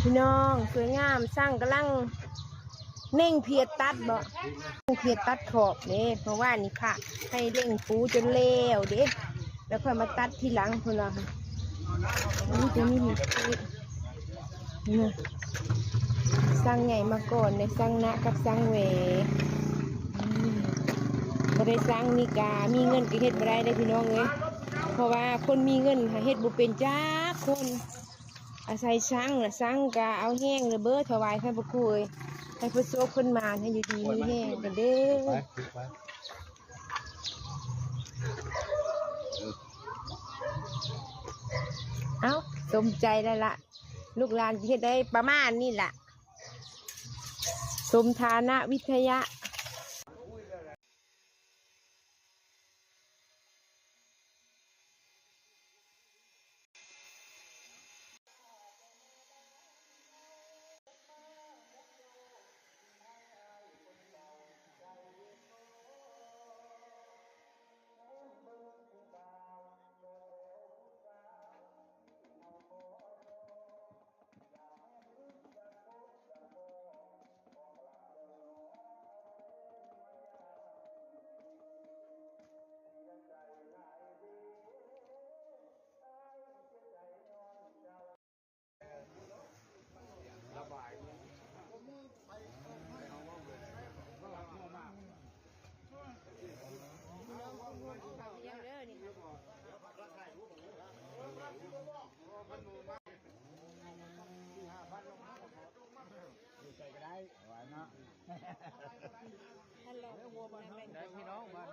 พี่น้องสวยงามสร้างกำลังเน่งเพียรตัดบ่เพียรตัดขอบเด้เพราะว่านี่ค่ะให้เร่งปูจนแล้วเด้แล้วค่อยมาตัดทีหลังพุ่นล่ะค่ะนี่จะมีนี่สร้างใหญ่มาก่อนในสร้างนะกับสร้างเวบ่ได้สร้างนิกามีเงินก็เฮ็ดบ่ได้ได้พี่น้องเอ้ยเพราะว่าคนมีเงินเฮ็ดบ่เป็นจักคนอาศัยสร้างน่ะสร้างก็เอาแห้งเลยเบิดถวายท่านพระครูเอ้ยให้พระโสเพิ่นมาให้อยู่ดีมีแห้งกันเด้อเอ้าสมใจแล้วล่ะลูกหลานเฮ็ดได้ประมาณนี้ล่ะสมฐานะวิทยาได้พี่น้องมา